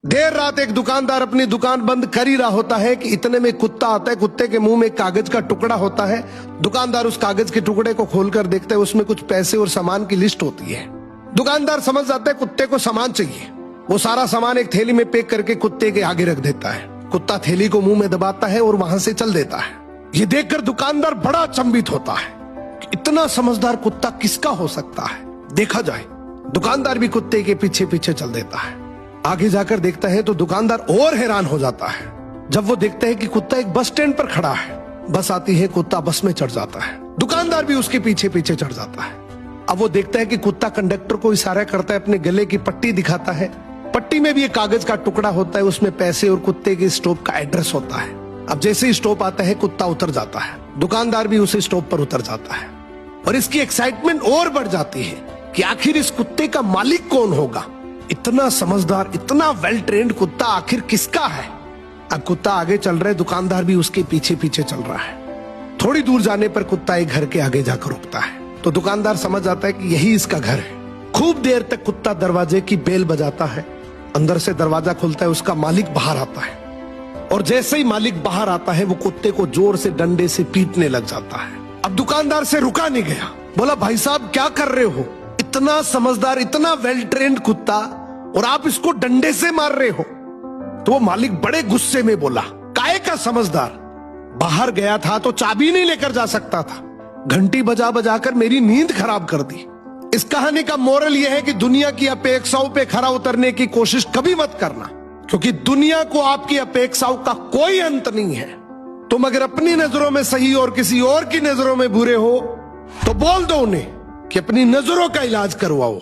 देर रात एक दुकानदार अपनी दुकान बंद कर ही रहा होता है कि इतने में कुत्ता आता है। कुत्ते के मुंह में एक कागज का टुकड़ा होता है। दुकानदार उस कागज के टुकड़े को खोलकर देखता है, उसमें कुछ पैसे और सामान की लिस्ट होती है। दुकानदार समझ जाता है कुत्ते को सामान चाहिए। वो सारा सामान एक थैली में पैक करके कुत्ते के आगे रख देता है। कुत्ता थैली को मुंह में दबाता है और वहां से चल देता है। ये देखकर दुकानदार बड़ा अचंभित होता है कि इतना समझदार कुत्ता किसका हो सकता है, देखा जाए। दुकानदार भी कुत्ते के पीछे पीछे चल देता है। आगे जाकर देखता है तो दुकानदार और हैरान हो जाता है जब वो देखता है कि कुत्ता एक बस स्टैंड पर खड़ा है। बस आती है, कुत्ता बस में चढ़ जाता है। दुकानदार भी उसके पीछे पीछे चढ़ जाता है। अब वो देखता है कि कुत्ता कंडक्टर को इशारा करता है, अपने गले की पट्टी दिखाता है। पट्टी में भी एक कागज का टुकड़ा होता है, उसमें पैसे और कुत्ते के स्टॉप का एड्रेस होता है। अब जैसे ही स्टॉप आता है, कुत्ता उतर जाता है। दुकानदार भी उसे स्टॉप पर उतर जाता है और इसकी एक्साइटमेंट और बढ़ जाती है कि आखिर इस कुत्ते का मालिक कौन होगा। इतना समझदार, इतना वेल ट्रेन्ड कुत्ता आखिर किसका है। अब कुत्ता आगे चल रहा है, दुकानदार भी उसके पीछे पीछे चल रहा है। थोड़ी दूर जाने पर कुत्ता एक घर के आगे जाकर रुकता है तो दुकानदार समझ जाता है कि यही इसका घर है। खूब देर तक कुत्ता दरवाजे की बेल बजाता है। अंदर से दरवाजा खुलता है, उसका मालिक बाहर आता है और जैसे ही मालिक बाहर आता है वो कुत्ते को जोर से डंडे से पीटने लग जाता है। अब दुकानदार से रुका नहीं गया, बोला भाई साहब क्या कर रहे हो, इतना समझदार, इतना वेल ट्रेन्ड कुत्ता और आप इसको डंडे से मार रहे हो। तो वो मालिक बड़े गुस्से में बोला, काहे का समझदार, बाहर गया था तो चाबी नहीं लेकर जा सकता था, घंटी बजा बजाकर मेरी नींद खराब कर दी। इस कहानी का मोरल यह है कि दुनिया की अपेक्षाओं पे खरा उतरने की कोशिश कभी मत करना, क्योंकि दुनिया को आपकी अपेक्षाओं का कोई अंत नहीं है। तुम अगर अपनी नजरों में सही और किसी और की नजरों में बुरे हो तो बोल दो उन्हें कि अपनी नजरों का इलाज करवाओ।